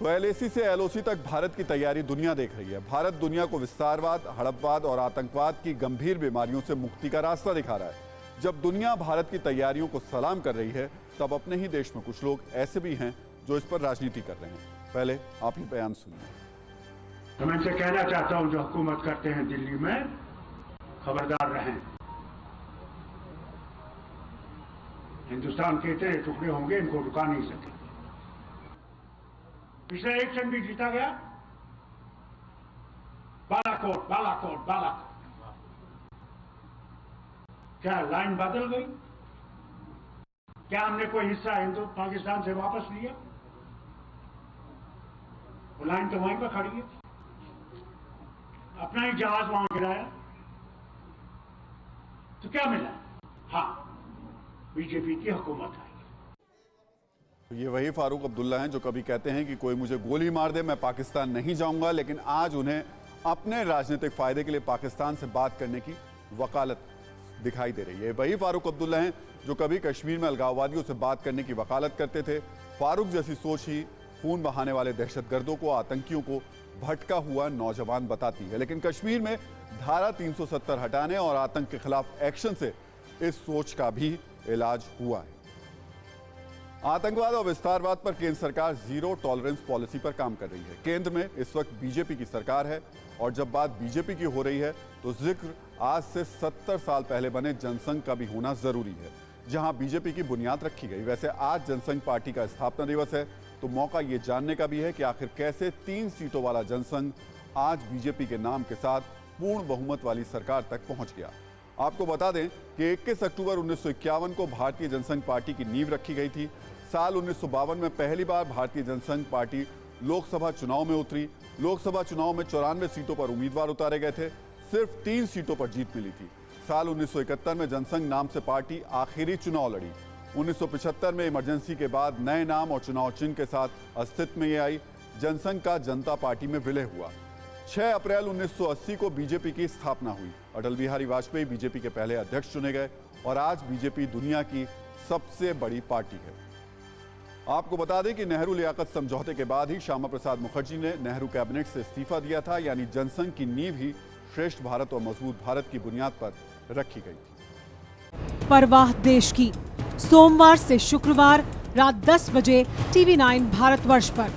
तो एलएसी से एलओसी तक भारत की तैयारी दुनिया देख रही है। भारत दुनिया को विस्तारवाद, हड़पवाद और आतंकवाद की गंभीर बीमारियों से मुक्ति का रास्ता दिखा रहा है। जब दुनिया भारत की तैयारियों को सलाम कर रही है, तब अपने ही देश में कुछ लोग ऐसे भी हैं जो इस पर राजनीति कर रहे हैं। पहले आप ही बयान सुनिए। तो मैं इनसे कहना चाहता हूं, जो हुकूमत करते हैं दिल्ली में, खबरदार रहें। हिंदुस्तान के इतने टुकड़े होंगे, इनको रुका नहीं सके। पिछला इलेक्शन भी जीता गया, बालाकोट बालाकोट बालाकोट। क्या लाइन बदल गई? क्या हमने कोई हिस्सा हिंदू पाकिस्तान से वापस लिया? वो लाइन तो वहीं पर खड़ी है। अपना ही जहाज वहां गिराया तो क्या मिला? हाँ, बीजेपी की हुकूमत आई। ये वही फारूक अब्दुल्ला हैं जो कभी कहते हैं कि कोई मुझे गोली मार दे मैं पाकिस्तान नहीं जाऊंगा, लेकिन आज उन्हें अपने राजनीतिक फायदे के लिए पाकिस्तान से बात करने की वकालत दिखाई दे रही है। वही फारूक अब्दुल्ला हैं जो कभी कश्मीर में अलगाववादियों से बात करने की वकालत करते थे। फारूक जैसी सोच ही खून बहाने वाले दहशतगर्दों को, आतंकियों को भटका हुआ नौजवान बताती है। लेकिन कश्मीर में धारा 370 हटाने और आतंक के खिलाफ एक्शन से इस सोच का भी इलाज हुआ है। आतंकवाद और विस्तारवाद पर केंद्र सरकार जीरो टॉलरेंस पॉलिसी पर काम कर रही है। केंद्र में इस वक्त बीजेपी की सरकार है और जब बात बीजेपी की हो रही है तो जिक्र आज से 70 साल पहले बने जनसंघ का भी होना जरूरी है, जहां बीजेपी की बुनियाद रखी गई। वैसे आज जनसंघ पार्टी का स्थापना दिवस है, तो मौका ये जानने का भी है कि आखिर कैसे 3 सीटों वाला जनसंघ आज बीजेपी के नाम के साथ पूर्ण बहुमत वाली सरकार तक पहुंच गया। आपको बता दें कि 21 अक्टूबर 1951 को भारतीय जनसंघ पार्टी की नींव रखी गई थी। साल 1952 में पहली बार भारतीय जनसंघ पार्टी लोकसभा चुनाव में उतरी। लोकसभा चुनाव में 94 सीटों पर उम्मीदवार उतारे गए थे, सिर्फ 3 सीटों पर जीत मिली थी। साल 1971 में जनसंघ नाम से पार्टी आखिरी चुनाव लड़ी। 1975 में इमरजेंसी के बाद नए नाम और चुनाव चिन्ह के साथ अस्तित्व में ये आई। जनसंघ का जनता पार्टी में विलय हुआ। 6 अप्रैल 1980 को बीजेपी की स्थापना हुई। अटल बिहारी वाजपेयी बीजेपी के पहले अध्यक्ष चुने गए और आज बीजेपी दुनिया की सबसे बड़ी पार्टी है। आपको बता दें कि नेहरू लियाकत समझौते के बाद ही श्यामा प्रसाद मुखर्जी ने नेहरू कैबिनेट से इस्तीफा दिया था, यानी जनसंघ की नींव ही श्रेष्ठ भारत और मजबूत भारत की बुनियाद पर रखी गई थी। परवाह देश की, सोमवार से शुक्रवार रात 10 बजे TV9 भारतवर्ष पर।